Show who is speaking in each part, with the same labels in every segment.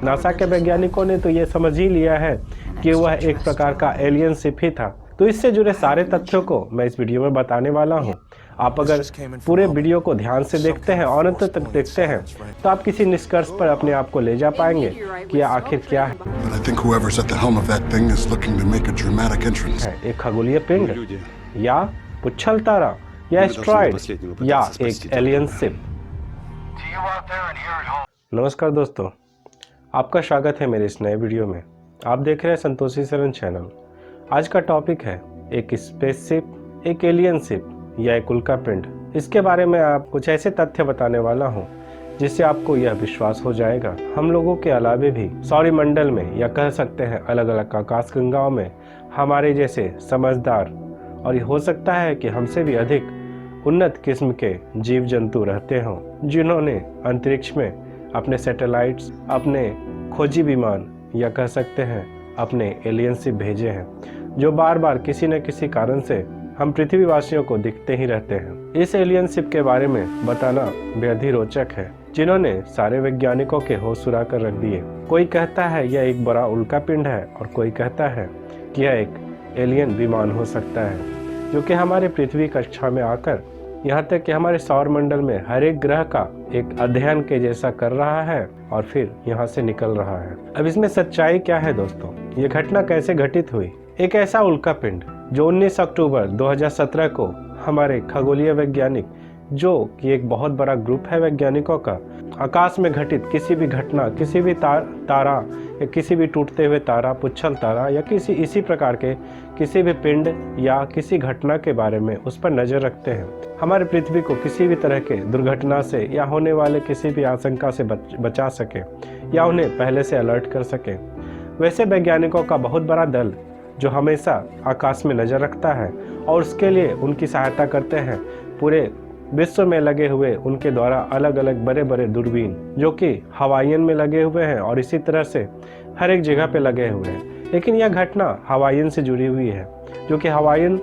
Speaker 1: NASA के वैज्ञानिकों ने तो ये समझ ही लिया है कि वह एक प्रकार का एलियन शिप ही था। तो इससे जुड़े सारे तथ्यों को मैं इस वीडियो में बताने वाला हूँ। आप अगर पूरे वीडियो को ध्यान से देखते हैं और अंत तक देखते हैं तो आप किसी निष्कर्ष पर अपने आप को ले जा पाएंगे कि आखिर क्या है। एक खगोलीय पिंड या पुच्छल तारा या एस्ट्रॉइड या एक एलियन शिप। नमस्कार दोस्तों, आपका स्वागत है मेरे इस नए वीडियो में। आप देख रहे हैं संतोषी शरण चैनल। आज का टॉपिक है एक स्पेसशिप, एक एलियन शिप या एक उल्का पिंड। इसके बारे में आप कुछ ऐसे तथ्य बताने वाला हूँ जिससे आपको यह विश्वास हो जाएगा हम लोगों के अलावे भी सौरमंडल में या कह सकते हैं अलग अलग आकाश गंगाओं में हमारे जैसे समझदार और हो सकता है कि हमसे भी अधिक उन्नत किस्म के जीव जंतु रहते हों, जिन्होंने अंतरिक्ष में अपने सैटेलाइट्स, अपने खोजी विमान या कह सकते हैं अपने एलियन शिप भेजे हैं, जो बार बार किसी न किसी कारण से हम पृथ्वीवासियों को दिखते ही रहते हैं। इस एलियन शिप के बारे में बताना बेहद ही रोचक है, जिन्होंने सारे वैज्ञानिकों के होश उड़ा कर रख दिए। कोई कहता है यह एक बड़ा उल्का पिंड है और कोई कहता है कि यह एक एलियन विमान हो सकता है, जो कि हमारे पृथ्वी कक्षा में आकर यहाँ तक कि हमारे सौरमंडल में हर एक ग्रह का एक अध्ययन के जैसा कर रहा है और फिर यहाँ से निकल रहा है। अब इसमें सच्चाई क्या है दोस्तों? ये घटना कैसे घटित हुई? एक ऐसा उल्का पिंड जो 19 अक्टूबर 2017 को हमारे खगोलीय वैज्ञानिक, जो कि एक बहुत बड़ा ग्रुप है वैज्ञानिकों का, आकाश में घटित किसी भी घटना, किसी भी तारा या किसी भी टूटते हुए तारा, पुच्छल तारा या किसी इसी प्रकार के किसी भी पिंड या किसी घटना के बारे में उस पर नज़र रखते हैं। हमारे पृथ्वी को किसी भी तरह के दुर्घटना से या होने वाले किसी भी आशंका से बचा सके या उन्हें पहले से अलर्ट कर सके। वैसे वैज्ञानिकों का बहुत बड़ा दल जो हमेशा आकाश में नज़र रखता है और उसके लिए उनकी सहायता करते हैं पूरे विश्व में लगे हुए उनके द्वारा अलग अलग बड़े बड़े दूरबीन, जो कि हवाईयन में लगे हुए हैं और इसी तरह से हर एक जगह पे लगे हुए हैं। लेकिन यह घटना हवाईयन से जुड़ी हुई है, जो कि हवाईयन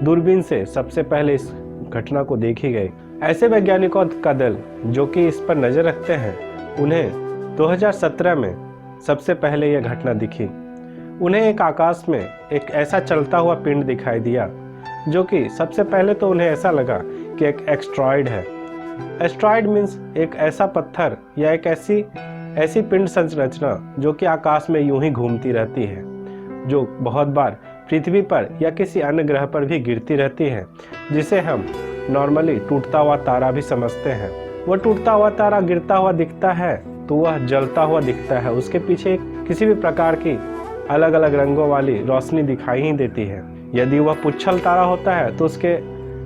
Speaker 1: दूरबीन से सबसे पहले इस घटना को देखी गई। ऐसे वैज्ञानिकों का दल जो कि इस पर नज़र रखते हैं, उन्हें 2017 में सबसे पहले यह घटना दिखी। उन्हें एक आकाश में एक ऐसा चलता हुआ पिंड दिखाई दिया, जो कि सबसे पहले तो उन्हें ऐसा लगा कि एक एस्ट्रॉइड है। एस्ट्रॉइड मीन्स एक ऐसा पत्थर या एक ऐसी पिंड संरचना जो कि आकाश में यूं ही घूमती रहती है, जो बहुत बार पृथ्वी पर या किसी अन्य ग्रह पर भी गिरती रहती है, जिसे हम नॉर्मली टूटता हुआ तारा भी समझते हैं। वह टूटता हुआ तारा गिरता हुआ दिखता है तो वह जलता हुआ दिखता है, उसके पीछे किसी भी प्रकार की अलग अलग रंगों वाली रोशनी दिखाई ही देती है। यदि वह पुच्छल तारा होता है तो उसके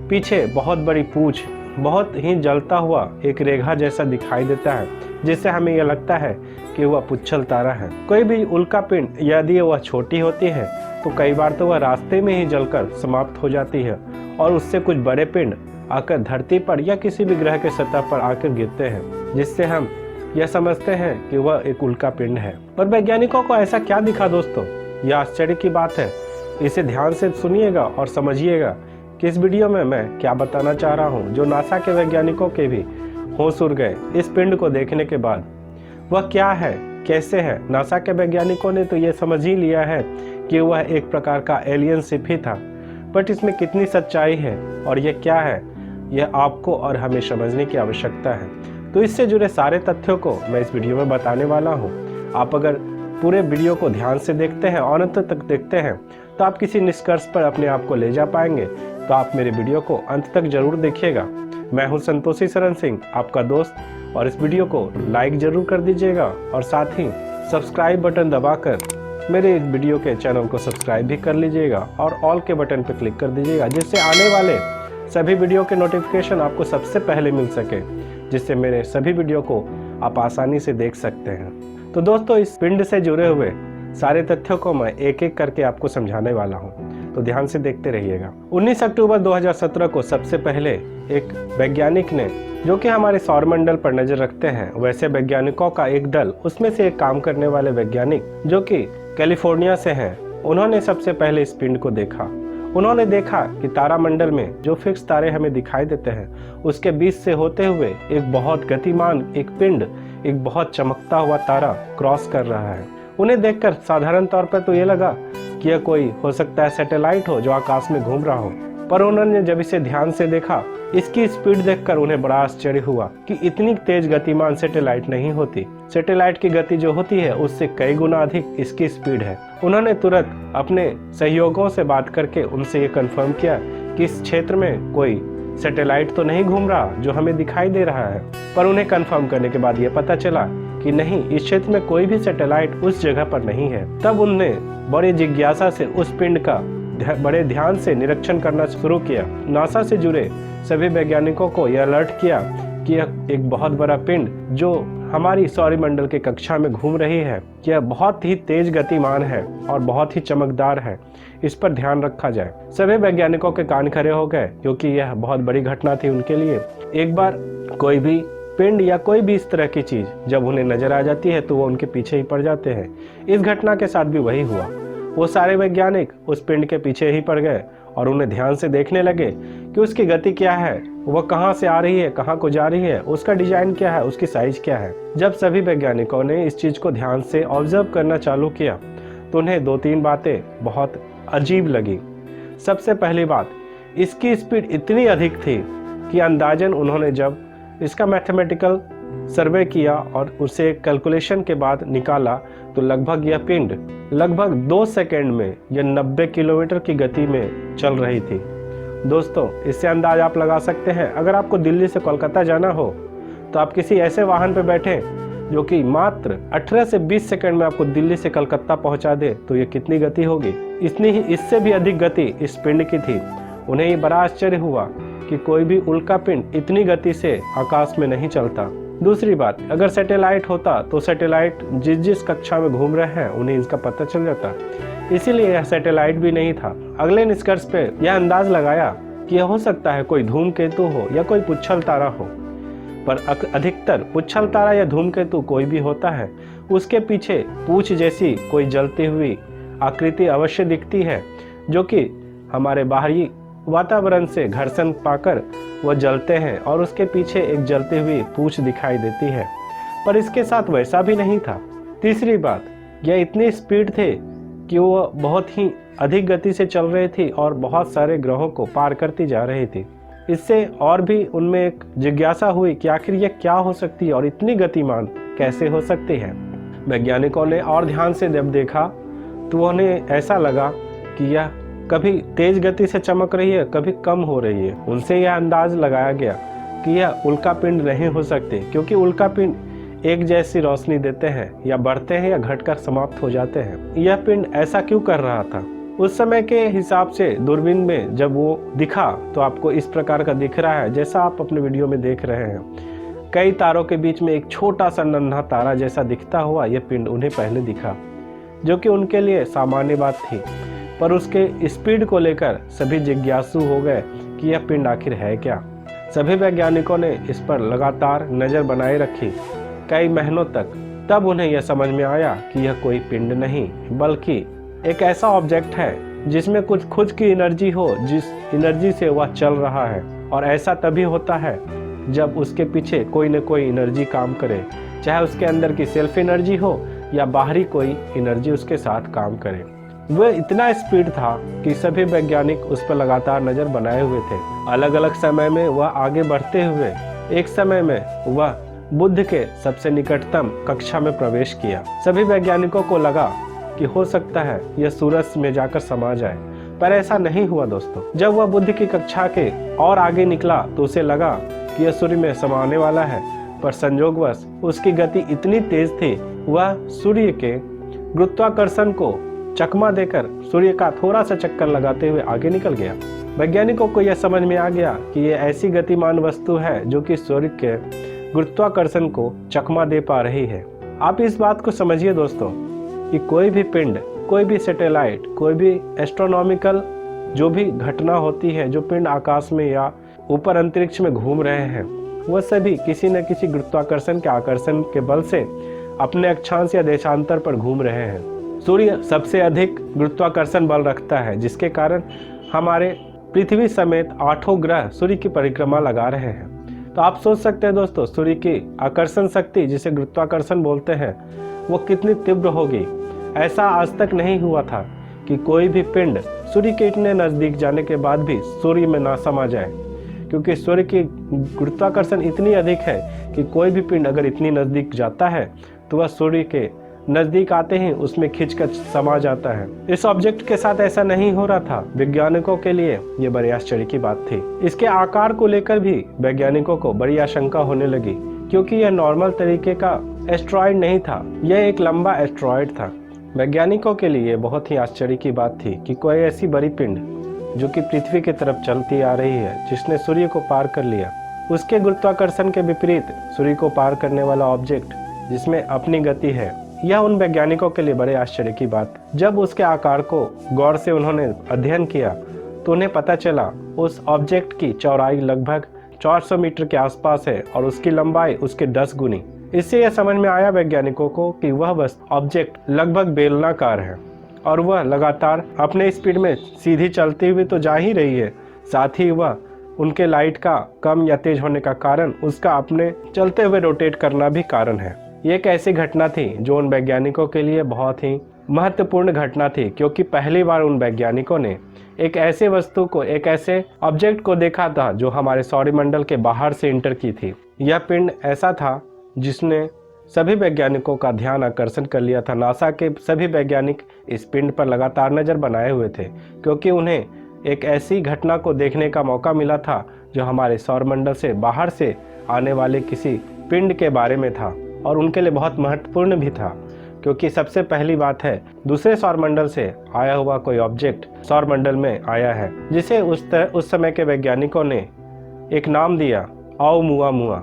Speaker 1: पीछे बहुत बड़ी पूंछ, बहुत ही जलता हुआ एक रेखा जैसा दिखाई देता है, जिससे हमें यह लगता है कि वह पुच्छल तारा है। कोई भी उल्का पिंड यदि वह छोटी होती है तो कई बार तो वह रास्ते में ही जलकर समाप्त हो जाती है और उससे कुछ बड़े पिंड आकर धरती पर या किसी भी ग्रह के सतह पर आकर गिरते हैं, जिससे हम यह समझते हैं कि वह एक उल्का पिंड है। पर वैज्ञानिकों को ऐसा क्या दिखा दोस्तों? यह आश्चर्य की बात है। इसे ध्यान से सुनिएगा और समझिएगा कि इस वीडियो में मैं क्या बताना चाह रहा हूँ, जो नासा के वैज्ञानिकों के भी होश उड़ गए इस पिंड को देखने के बाद। वह क्या है, कैसे है? नासा के वैज्ञानिकों ने तो यह समझ ही लिया है कि वह एक प्रकार का एलियन शिप ही था, बट इसमें कितनी सच्चाई है और यह क्या है, यह आपको और हमें समझने की आवश्यकता है। तो इससे जुड़े सारे तथ्यों को मैं इस वीडियो में बताने वाला हूँ। आप अगर पूरे वीडियो को ध्यान से देखते हैं और अंत तक देखते हैं तो आप किसी निष्कर्ष पर अपने आप को ले जा पाएंगे। तो आप मेरे वीडियो को अंत तक जरूर देखिएगा। मैं हूँ संतोषी शरण सिंह, आपका दोस्त, और इस वीडियो को लाइक जरूर कर दीजिएगा और साथ ही सब्सक्राइब बटन दबाकर मेरे इस वीडियो के चैनल को सब्सक्राइब भी कर लीजिएगा और ऑल के बटन पर क्लिक कर दीजिएगा, जिससे आने वाले सभी वीडियो के नोटिफिकेशन आपको सबसे पहले मिल सके, जिससे मेरे सभी वीडियो को आप आसानी से देख सकते हैं। तो दोस्तों, इस पिंड से जुड़े हुए सारे तथ्यों को मैं एक एक करके आपको समझाने वाला हूँ, तो ध्यान से देखते रहिएगा। 19 अक्टूबर 2017 को सबसे पहले एक वैज्ञानिक ने, जो कि हमारे सौरमंडल पर नजर रखते हैं, वैसे वैज्ञानिकों का एक दल, उसमें से एक काम करने वाले वैज्ञानिक जो कि कैलिफोर्निया से हैं, उन्होंने सबसे पहले इस पिंड को देखा उन्होंने देखा कि तारामंडल में जो फिक्स तारे हमें दिखाई देते हैं उसके बीच से होते हुए एक बहुत गतिमान एक पिंड एक बहुत चमकता हुआ तारा क्रॉस कर रहा है। उन्हें देखकर साधारण तौर पर तो ये लगा कि यह कोई हो सकता है सैटेलाइट हो जो आकाश में घूम रहा हो, पर उन्होंने जब इसे ध्यान से देखा इसकी स्पीड देखकर उन्हें बड़ा आश्चर्य हुआ कि इतनी तेज गतिमान सैटेलाइट नहीं होती। सैटेलाइट की गति जो होती है उससे कई गुना अधिक इसकी स्पीड है। उन्होंने तुरंत अपने सहयोगियों से बात करके उनसे ये कंफर्म किया कि इस क्षेत्र में कोई सैटेलाइट तो नहीं घूम रहा जो हमें दिखाई दे रहा है। पर उन्हें कंफर्म करने के बाद यह पता चला कि नहीं, इस क्षेत्र में कोई भी सैटेलाइट उस जगह पर नहीं है। तब उनने बड़ी जिज्ञासा से उस पिंड का बड़े ध्यान से निरीक्षण करना शुरू किया। नासा से जुड़े सभी वैज्ञानिकों को यह अलर्ट किया कि यह एक बहुत बड़ा पिंड जो हमारी सौरमंडल के कक्षा में घूम रही है, यह बहुत ही तेज गतिमान है और बहुत ही चमकदार है, इस पर ध्यान रखा जाए। सभी वैज्ञानिकों के कान खड़े हो गए क्योंकि यह बहुत बड़ी घटना थी उनके लिए। एक बार कोई भी पिंड या कोई भी इस तरह की चीज जब उन्हें नजर आ जाती है तो वो उनके पीछे ही पड़ जाते हैं। इस घटना के साथ भी वही हुआ। वो सारे वैज्ञानिक उस पिंड के पीछे ही पड़ गए और उन्हें ध्यान से देखने लगे कि उसकी गति क्या है, वह कहाँ से आ रही है, कहाँ को जा रही है, उसका डिजाइन क्या है, उसकी साइज क्या है। जब सभी वैज्ञानिकों ने इस चीज को ध्यान से ऑब्जर्व करना चालू किया तो उन्हें 2-3 बातें बहुत अजीब लगी। सबसे पहली बात, इसकी स्पीड इतनी अधिक थी कि अंदाजन उन्होंने जब इसका मैथमेटिकल सर्वे किया और उसे कैलकुलेशन के बाद निकाला तो लगभग यह पिंड लगभग 2 सेकंड में यह 90 किलोमीटर की गति में चल रही थी। दोस्तों, इससे अंदाज आप लगा सकते हैं, अगर आपको दिल्ली से कोलकाता जाना हो तो आप किसी ऐसे वाहन पर बैठें जो कि मात्र 18 से 20 सेकंड में आपको दिल्ली से कलकत्ता पहुंचा दे तो ये कितनी गति होगी। इतनी ही इससे भी अधिक गति इस पिंड की थी। उन्हें ये बड़ा आश्चर्य हुआ कि कोई भी उल्का पिंड इतनी गति से आकाश में नहीं चलता। दूसरी बात, अगर सैटेलाइट होता तो सैटेलाइट जिस कक्षा में घूम रहे हैं उन्हें इसका पता चल जाता, इसीलिए यह सैटेलाइट भी नहीं था। अगले निष्कर्ष पे यह अंदाज लगाया कि यह हो सकता है कोई धूमकेतु हो या कोई पुच्छल तारा हो, पर अधिकतर पुच्छल तारा या धूमकेतु कोई भी होता है उसके पीछे पूंछ जैसी कोई जलती हुई आकृति अवश्य दिखती है जो कि हमारे बाहरी वातावरण से घर्षण पाकर वह जलते हैं और उसके पीछे एक जलती हुई पूंछ दिखाई देती है, पर इसके साथ वैसा भी नहीं था। तीसरी बात, यह इतनी स्पीड थे कि वह बहुत ही अधिक गति से चल रही थी और बहुत सारे ग्रहों को पार करती जा रही थी। इससे और भी उनमें एक जिज्ञासा हुई कि आखिर यह क्या हो सकती है और इतनी गतिमान कैसे हो सकती है। वैज्ञानिकों ने और ध्यान से जब देखा तो उन्हें ऐसा लगा कि यह कभी तेज गति से चमक रही है, कभी कम हो रही है। उनसे यह अंदाज लगाया गया कि यह उल्का पिंड नहीं हो सकते, क्योंकि उल्का पिंड एक जैसी रोशनी देते हैं, या बढ़ते हैं या घटकर समाप्त हो जाते हैं। यह पिंड ऐसा क्यों कर रहा था? उस समय के हिसाब से दूरबीन में जब वो दिखा तो आपको इस प्रकार का दिख रहा है जैसा आप अपने वीडियो में देख रहे हैं। कई तारों के बीच में एक छोटा सा नन्हा तारा जैसा दिखता हुआ यह पिंड उन्हें पहले दिखा, जो कि उनके लिए सामान्य बात थी। पर उसके स्पीड को लेकर सभी जिज्ञासु हो गए कि यह पिंड आखिर है क्या। सभी वैज्ञानिकों ने इस पर लगातार नज़र बनाए रखी कई महीनों तक। तब उन्हें यह समझ में आया कि यह कोई पिंड नहीं बल्कि एक ऐसा ऑब्जेक्ट है जिसमें कुछ खुद की एनर्जी हो, जिस एनर्जी से वह चल रहा है। और ऐसा तभी होता है जब उसके पीछे कोई न कोई एनर्जी काम करे, चाहे उसके अंदर की सेल्फ एनर्जी हो या बाहरी कोई एनर्जी उसके साथ काम करे। वह इतना स्पीड था कि सभी वैज्ञानिक उस पर लगातार नज़र बनाए हुए थे। अलग अलग समय में वह आगे बढ़ते हुए एक समय में वह बुध के सबसे निकटतम कक्षा में प्रवेश किया। सभी वैज्ञानिकों को लगा कि हो सकता है यह सूरज में जाकर समा जाए, पर ऐसा नहीं हुआ दोस्तों। जब वह बुध की कक्षा के और आगे निकला तो उसे लगा कि यह सूर्य में समाने वाला है, पर संयोगवश उसकी गति इतनी तेज थी वह सूर्य के गुरुत्वाकर्षण को चकमा देकर सूर्य का थोड़ा सा चक्कर लगाते हुए आगे निकल गया। वैज्ञानिकों को यह समझ में आ गया कि यह ऐसी गतिमान वस्तु है जो कि सूर्य के गुरुत्वाकर्षण को चकमा दे पा रही है। आप इस बात को समझिए दोस्तों कि कोई भी पिंड, कोई भी सैटेलाइट, कोई भी एस्ट्रोनॉमिकल जो भी घटना होती है, जो पिंड आकाश में या ऊपर अंतरिक्ष में घूम रहे हैं, वह सभी किसी न किसी गुरुत्वाकर्षण के आकर्षण के बल से अपने अक्षांश या देशांतर पर घूम रहे हैं। सूर्य सबसे अधिक गुरुत्वाकर्षण बल रखता है, जिसके कारण हमारे पृथ्वी समेत 8 ग्रह सूर्य की परिक्रमा लगा रहे हैं। तो आप सोच सकते हैं दोस्तों, सूर्य की आकर्षण शक्ति जिसे गुरुत्वाकर्षण बोलते हैं वो कितनी तीव्र होगी। ऐसा आज तक नहीं हुआ था कि कोई भी पिंड सूर्य के इतने नज़दीक जाने के बाद भी सूर्य में ना समा जाए, क्योंकि सूर्य की गुरुत्वाकर्षण इतनी अधिक है कि कोई भी पिंड अगर इतनी नज़दीक जाता है तो वह सूर्य के नज़दीक आते ही उसमें खिंचकर समा जाता है। इस ऑब्जेक्ट के साथ ऐसा नहीं हो रहा था। वैज्ञानिकों के लिए ये बड़े आश्चर्य की बात थी। इसके आकार को लेकर भी वैज्ञानिकों को बड़ी आशंका होने लगी, क्योंकि यह नॉर्मल तरीके का एस्ट्रॉयड नहीं था, यह एक लंबा एस्ट्रॉयड था। वैज्ञानिकों के लिए बहुत ही आश्चर्य की बात थी कि कोई ऐसी बड़ी पिंड जो कि पृथ्वी की तरफ चलती आ रही है, जिसने सूर्य को पार कर लिया, उसके गुरुत्वाकर्षण के विपरीत सूर्य को पार करने वाला ऑब्जेक्ट जिसमें अपनी गति है, यह उन वैज्ञानिकों के लिए बड़े आश्चर्य की बात। जब उसके आकार को गौर से उन्होंने अध्ययन किया तो उन्हें पता चला उस ऑब्जेक्ट की चौड़ाई लगभग 400 मीटर के आसपास है और उसकी लंबाई उसके 10 गुनी। इससे यह समझ में आया वैज्ञानिकों को कि वह बस ऑब्जेक्ट लगभग बेलनाकार है और वह लगातार अपने स्पीड में सीधी चलती हुई तो जा ही रही है, साथ ही वह उनके लाइट का कम या तेज होने का कारण उसका अपने चलते हुए रोटेट करना भी कारण है। ये एक ऐसी घटना थी जो उन वैज्ञानिकों के लिए बहुत ही महत्वपूर्ण घटना थी, क्योंकि पहली बार उन वैज्ञानिकों ने एक ऐसे वस्तु को, एक ऐसे ऑब्जेक्ट को देखा था जो हमारे सौरमंडल के बाहर से इंटर की थी। यह पिंड ऐसा था जिसने सभी वैज्ञानिकों का ध्यान आकर्षण कर लिया था। नासा के सभी वैज्ञानिक इस पिंड पर लगातार नज़र बनाए हुए थे, क्योंकि उन्हें एक ऐसी घटना को देखने का मौका मिला था जो हमारे सौरमंडल से बाहर से आने वाले किसी पिंड के बारे में था और उनके लिए बहुत महत्वपूर्ण भी था, क्योंकि सबसे पहली बात है दूसरे सौरमंडल से आया हुआ कोई ऑब्जेक्ट सौरमंडल में आया है, जिसे उस समय के वैज्ञानिकों ने एक नाम दिया ओumuamua।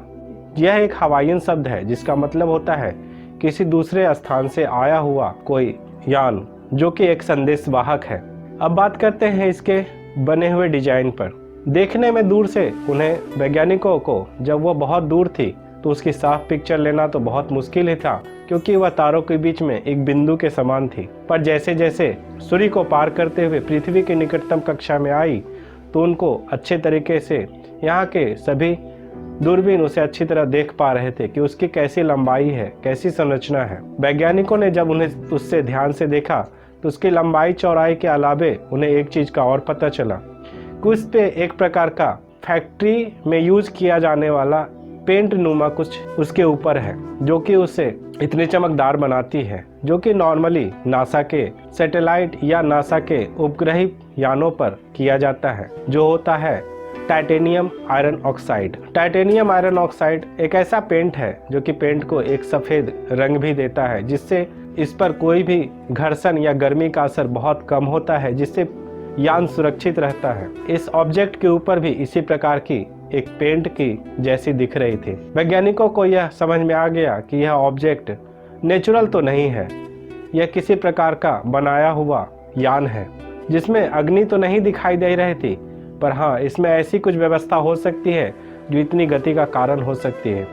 Speaker 1: यह एक हवाईयन शब्द है जिसका मतलब होता है किसी दूसरे स्थान से आया हुआ कोई यान, जो कि एक संदेशवाहक है। अब बात करते हैं इसके बने हुए डिजाइन पर। देखने में दूर से उन्हें वैज्ञानिकों को, जब वह बहुत दूर थी तो उसकी साफ पिक्चर लेना तो बहुत मुश्किल ही था, क्योंकि वह तारों के बीच में एक बिंदु के समान थी। पर जैसे जैसे सूर्य को पार करते हुए पृथ्वी की निकटतम कक्षा में आई तो उनको अच्छे तरीके से यहाँ के सभी दूरबीन उसे अच्छी तरह देख पा रहे थे कि उसकी कैसी लंबाई है, कैसी संरचना है। वैज्ञानिकों ने जब उन्हें उससे ध्यान से देखा तो उसकी लंबाई चौड़ाई के अलावे उन्हें एक चीज़ का और पता चला कि उस पे एक प्रकार का फैक्ट्री में यूज किया जाने वाला पेंट नुमा कुछ उसके ऊपर है, जो कि उसे इतनी चमकदार बनाती है, जो कि नॉर्मली नासा के सैटेलाइट या नासा के उपग्रही यानों पर किया जाता है, जो होता है titanium iron oxide. Titanium iron oxide एक ऐसा पेंट है जो कि पेंट को एक सफ़ेद रंग भी देता है, जिससे इस पर कोई भी घर्षण या गर्मी का असर बहुत कम होता है, जिससे यान सुरक्षित रहता है। इस ऑब्जेक्ट के ऊपर भी इसी प्रकार की एक पेंट की जैसी दिख रही थी। वैज्ञानिकों को यह समझ में आ गया कि यह ऑब्जेक्ट नेचुरल तो नहीं है, यह किसी प्रकार का बनाया हुआ यान है, जिसमें अग्नि तो नहीं दिखाई दे रही थी, पर हाँ इसमें ऐसी कुछ व्यवस्था हो सकती है जो इतनी गति का कारण हो सकती है।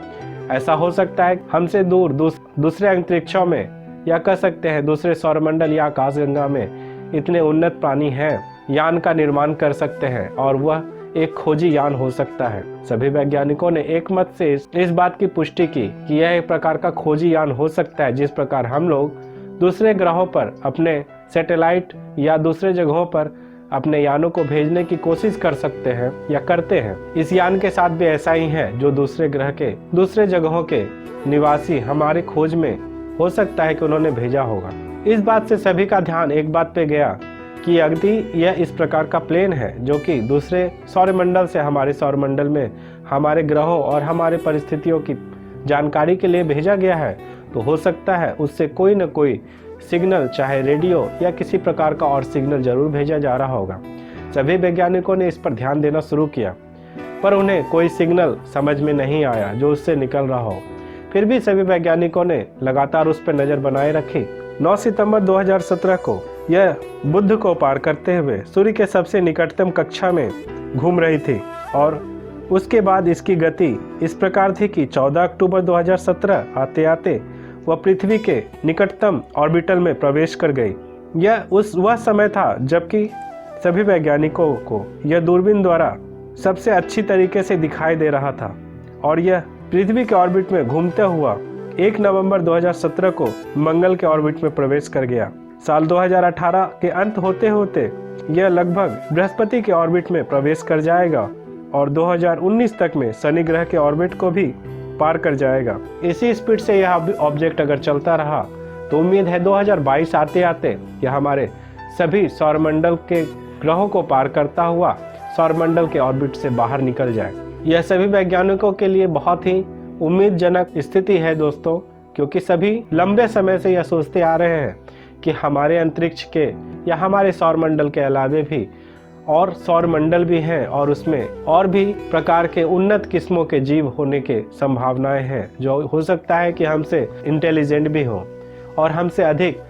Speaker 1: ऐसा हो सकता है हमसे दूर दूसरे अंतरिक्षों में, या कह सकते हैं दूसरे सौरमंडल या आकाशगंगा में इतने उन्नत प्राणी हैं, यान का निर्माण कर सकते हैं और वह एक खोजी यान हो सकता है। सभी वैज्ञानिकों ने एक मत से इस बात की पुष्टि की कि यह एक प्रकार का खोजी यान हो सकता है, जिस प्रकार हम लोग दूसरे ग्रहों पर अपने सैटेलाइट या दूसरे जगहों पर अपने यानों को भेजने की कोशिश कर सकते हैं या करते हैं। इस यान के साथ भी ऐसा ही है, जो दूसरे ग्रह के दूसरे जगहों के निवासी हमारे खोज में हो सकता है कि उन्होंने भेजा होगा। इस बात से सभी का ध्यान एक बात पे गया कि यदि यह इस प्रकार का प्लेन है जो कि दूसरे सौरमंडल से हमारे सौरमंडल में हमारे ग्रहों और हमारे परिस्थितियों की जानकारी के लिए भेजा गया है, तो हो सकता है उससे कोई न कोई सिग्नल, चाहे रेडियो या किसी प्रकार का और सिग्नल जरूर भेजा जा रहा होगा। सभी वैज्ञानिकों ने इस पर ध्यान देना शुरू किया, पर उन्हें कोई सिग्नल समझ में नहीं आया जो उससे निकल रहा हो। फिर भी सभी वैज्ञानिकों ने लगातार उस पर नज़र बनाए रखी। 9 सितंबर 2017 को यह बुध को पार करते हुए सूर्य के सबसे निकटतम कक्षा में घूम रही थी और उसके बाद इसकी गति इस प्रकार थी कि 14 अक्टूबर 2017 आते आते वह पृथ्वी के निकटतम ऑर्बिटल में प्रवेश कर गई। यह वह समय था जबकि सभी वैज्ञानिकों को यह दूरबीन द्वारा सबसे अच्छी तरीके से दिखाई दे रहा था और यह पृथ्वी के ऑर्बिट में घूमते हुआ 1 नवंबर 2017 को मंगल के ऑर्बिट में प्रवेश कर गया। साल 2018 के अंत होते होते यह लगभग बृहस्पति के ऑर्बिट में प्रवेश कर जाएगा और 2019 तक में शनि ग्रह के ऑर्बिट को भी पार कर जाएगा। इसी स्पीड से यह ऑब्जेक्ट अगर चलता रहा तो उम्मीद है 2022 आते आते यह हमारे सभी सौरमंडल के ग्रहों को पार करता हुआ सौरमंडल के ऑर्बिट से बाहर निकल जाए। यह सभी वैज्ञानिकों के लिए बहुत ही उम्मीदजनक स्थिति है दोस्तों, क्योंकि सभी लंबे समय से यह सोचते आ रहे हैं कि हमारे अंतरिक्ष के या हमारे सौरमंडल के अलावे भी और सौरमंडल भी हैं और उसमें और भी प्रकार के उन्नत किस्मों के जीव होने के संभावनाएं हैं, जो हो सकता है कि हमसे इंटेलिजेंट भी हो और हमसे अधिक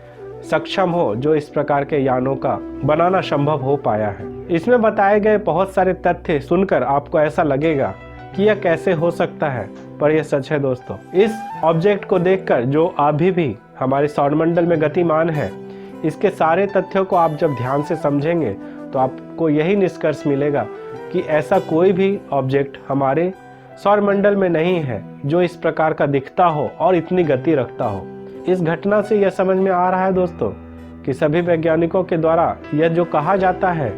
Speaker 1: सक्षम हो, जो इस प्रकार के यानों का बनाना संभव हो पाया है। इसमें बताए गए बहुत सारे तथ्य सुनकर आपको ऐसा लगेगा कि यह कैसे हो सकता है, पर यह सच है दोस्तों। इस ऑब्जेक्ट को देखकर जो अभी भी हमारे सौरमंडल में गतिमान है, इसके सारे तथ्यों को आप जब ध्यान से समझेंगे तो आपको यही निष्कर्ष मिलेगा कि ऐसा कोई भी ऑब्जेक्ट हमारे सौरमंडल में नहीं है जो इस प्रकार का दिखता हो और इतनी गति रखता हो। इस घटना से यह समझ में आ रहा है दोस्तों कि सभी वैज्ञानिकों के द्वारा यह जो कहा जाता है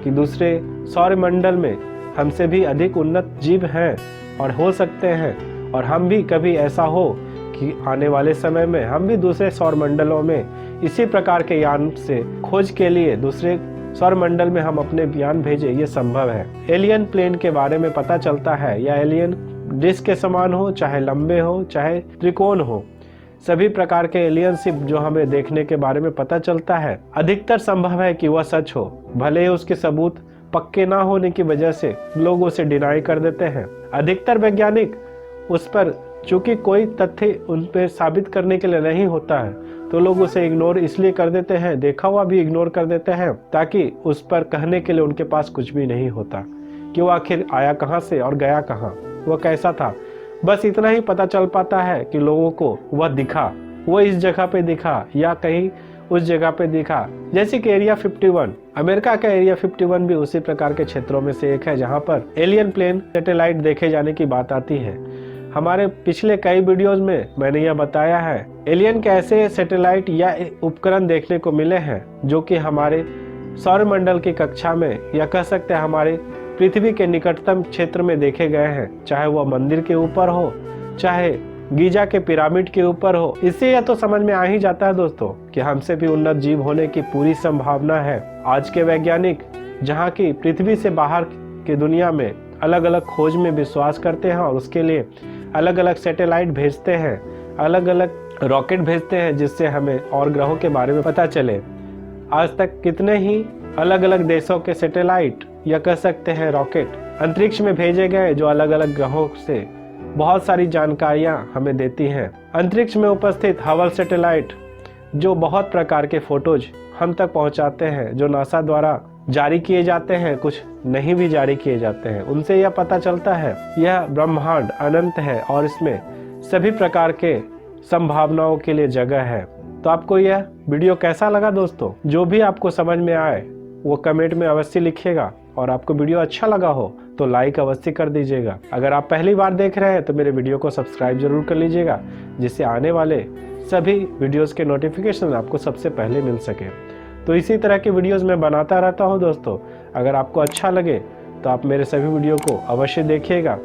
Speaker 1: कि दूसरे सौरमंडल में हमसे भी अधिक उन्नत जीव हैं और हो सकते हैं, और हम भी कभी ऐसा हो कि आने वाले समय में हम भी दूसरे सौरमंडलों में इसी प्रकार के यान से खोज के लिए दूसरे सौरमंडल में हम अपने यान भेजे, ये संभव है। एलियन प्लेन के बारे में पता चलता है, या एलियन डिस्क के समान हो, चाहे लंबे हो, चाहे त्रिकोण हो, सभी प्रकार के एलियनशिप जो हमें देखने के बारे में पता चलता है, अधिकतर संभव है कि वह सच हो, भले ही उसके सबूत पक्के ना होने की वजह से लोग उसे डिनाई कर देते हैं। अधिकतर वैज्ञानिक उस पर चूंकि कोई तथ्य उन पर साबित करने के लिए नहीं होता है तो लोग उसे इग्नोर इसलिए कर देते हैं, देखा हुआ भी इग्नोर कर देते हैं, ताकि उस पर कहने के लिए उनके पास कुछ भी नहीं होता कि वो आखिर आया कहाँ से और गया कहाँ, वह कैसा था। बस इतना ही पता चल पाता है कि लोगों को वह दिखा, वो इस जगह पे दिखा या कहीं उस जगह पे दिखा। जैसे कि एरिया 51, अमेरिका का एरिया 51 भी उसी प्रकार के क्षेत्रों में से एक है जहां पर एलियन प्लेन सैटेलाइट देखे जाने की बात आती है। हमारे पिछले कई वीडियोस में मैंने यह बताया है, एलियन के ऐसे सैटेलाइट या उपकरण देखने को मिले हैं जो कि हमारे सौरमंडल की कक्षा में, या कह सकते हैं हमारे पृथ्वी के निकटतम क्षेत्र में देखे गए हैं, चाहे वह मंदिर के ऊपर हो, चाहे गीजा के पिरामिड के ऊपर हो। इससे यह तो समझ में आ ही जाता है दोस्तों कि हमसे भी उन्नत जीव होने की पूरी संभावना है। आज के वैज्ञानिक जहाँ की पृथ्वी से बाहर की दुनिया में अलग अलग खोज में विश्वास करते हैं और उसके लिए अलग अलग सैटेलाइट भेजते हैं, अलग अलग रॉकेट भेजते हैं जिससे हमें और ग्रहों के बारे में पता चले। आज तक कितने ही अलग अलग देशों के सैटेलाइट या कह सकते हैं रॉकेट अंतरिक्ष में भेजे गए जो अलग अलग ग्रहों से बहुत सारी जानकारियां हमें देती हैं। अंतरिक्ष में उपस्थित हबल सैटेलाइट जो बहुत प्रकार के फोटोज हम तक पहुंचाते हैं, जो नासा द्वारा जारी किए जाते हैं, कुछ नहीं भी जारी किए जाते हैं, उनसे यह पता चलता है यह ब्रह्मांड अनंत है और इसमें सभी प्रकार के संभावनाओं के लिए जगह है। तो आपको यह वीडियो कैसा लगा दोस्तों? जो भी आपको समझ में आए वो कमेंट में अवश्य लिखिएगा, और आपको वीडियो अच्छा लगा हो तो लाइक अवश्य कर दीजिएगा। अगर आप पहली बार देख रहे हैं तो मेरे वीडियो को सब्सक्राइब जरूर कर लीजिएगा, जिससे आने वाले सभी वीडियोस के नोटिफिकेशन आपको सबसे पहले मिल सके। तो इसी तरह की वीडियोस मैं बनाता रहता हूं दोस्तों। अगर आपको अच्छा लगे तो आप मेरे सभी वीडियो को अवश्य देखिएगा।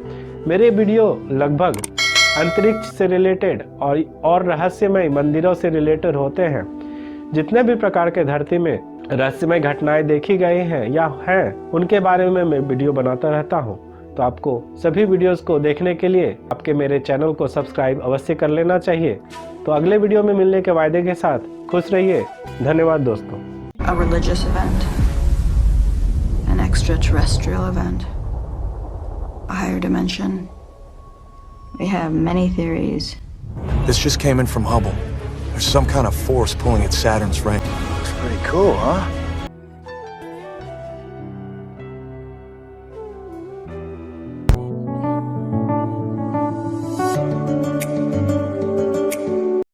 Speaker 1: मेरे वीडियो लगभग अंतरिक्ष से रिलेटेड और रहस्यमय मंदिरों से रिलेटेड होते हैं। जितने भी प्रकार के धरती में रहस्यमय घटनाएं देखी गई हैं या हैं, उनके बारे में मैं वीडियो बनाता रहता हूं। तो आपको सभी वीडियोस को देखने के लिए आपके मेरे चैनल को सब्सक्राइब अवश्य कर लेना चाहिए। तो अगले वीडियो में मिलने के वायदे के साथ खुश रहिए। धन्यवाद दोस्तों।
Speaker 2: A religious event, an extraterrestrial event, a higher dimension. We have many theories.
Speaker 3: This just came in from Hubble. There's some kind of force pulling at Saturn's ring.
Speaker 4: Looks pretty cool, huh?